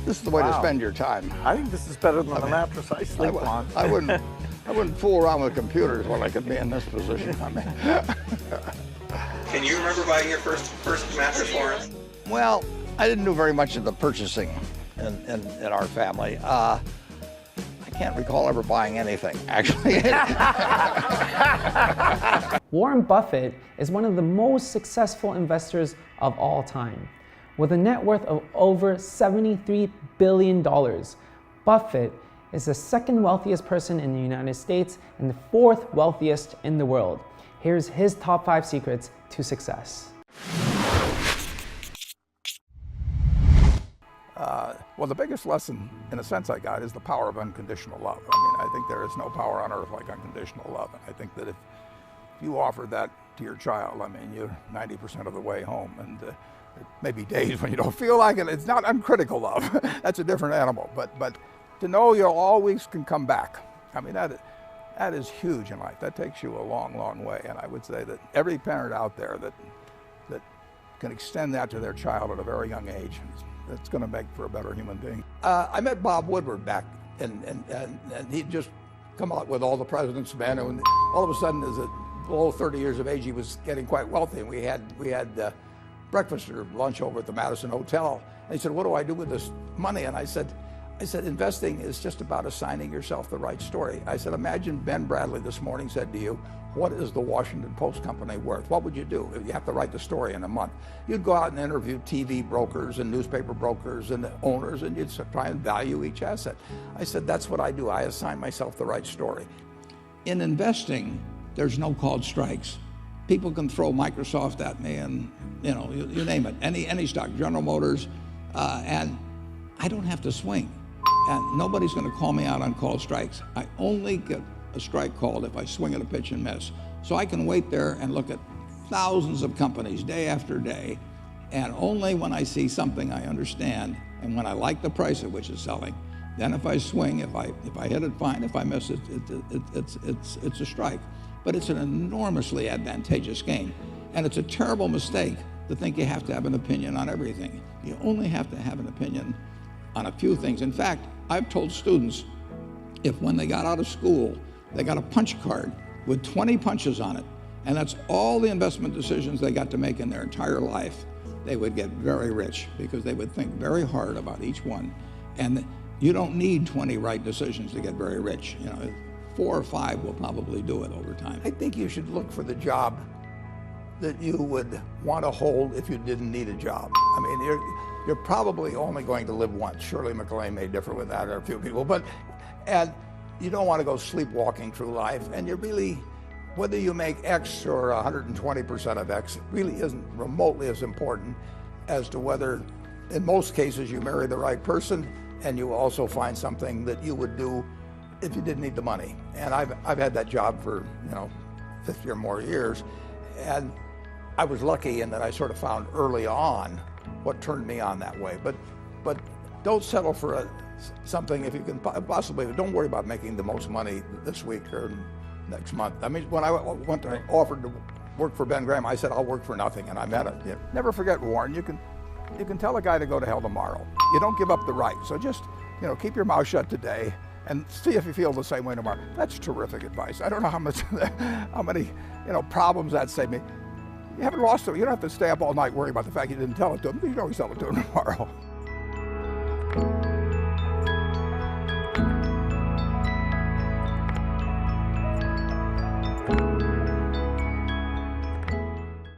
This is the way to spend your time. I think this is better than the mattress I sleep on. I wouldn't fool around with computers when I could be in this position. I mean. Can you remember buying your first mattress, Warren? Well, I didn't do very much of the purchasing in our family. I can't recall ever buying anything, actually. Warren Buffett is one of the most successful investors of all time. With a net worth of over $73 billion, Buffett is the second wealthiest person in the United States and the fourth wealthiest in the world. Here's his top 5 secrets to success. Well, the biggest lesson, in a sense, I got is the power of unconditional love. I mean, I think there is no power on earth like unconditional love. And I think that if you offer that to your child, I mean, you're 90% of the way home. And there may be days when you don't feel like it. It's not uncritical love. That's a different animal. But to know you always can come back. I mean, that is huge in life. That takes you a long, long way. And I would say that every parent out there that can extend that to their child at a very young age, it's going to make for a better human being. I met Bob Woodward back, and he'd just come out with all the president's men, and all of a sudden, as below 30 years of age, he was getting quite wealthy, and we had breakfast or lunch over at the Madison Hotel. And he said, "What do I do with this money?" And I said, investing is just about assigning yourself the right story. I said, imagine Ben Bradley this morning said to you, what is the Washington Post company worth? What would you do if you have to write the story in a month? You'd go out and interview TV brokers and newspaper brokers and owners, and you'd try and value each asset. I said, that's what I do. I assign myself the right story. In investing, there's no called strikes. People can throw Microsoft at me and, you name it, any stock, General Motors, and I don't have to swing. And nobody's going to call me out on called strikes. I only get a strike called if I swing at a pitch and miss. So I can wait there and look at thousands of companies day after day, and only when I see something I understand and when I like the price at which it's selling, then if I swing, if I hit it, fine. If I miss it, it's a strike. But it's an enormously advantageous game, and it's a terrible mistake to think you have to have an opinion on everything. You only have to have an opinion on a few things. In fact, I've told students, if when they got out of school, they got a punch card with 20 punches on it, and that's all the investment decisions they got to make in their entire life, they would get very rich because they would think very hard about each one. And you don't need 20 right decisions to get very rich. 4 or 5 will probably do it over time. I think you should look for the job that you would want to hold if you didn't need a job. I mean, you're probably only going to live once. Shirley MacLaine may differ with that, or a few people, and you don't want to go sleepwalking through life, and you really, whether you make X or 120% of X, it really isn't remotely as important as to whether, in most cases, you marry the right person and you also find something that you would do if you didn't need the money. And I've had that job for 50 or more years, and I was lucky in that I sort of found early on what turned me on that way. But don't settle for something if you can possibly. Don't worry about making the most money this week or next month. I mean, when I offered to work for Ben Graham, I said I'll work for nothing, and I meant it. Never forget, Warren. You can tell a guy to go to hell tomorrow. You don't give up the right. So just keep your mouth shut today and see if you feel the same way tomorrow. That's terrific advice. I don't know how many problems that saved me. You haven't lost it. You don't have to stay up all night worrying about the fact you didn't tell it to him. You can always tell it to him tomorrow.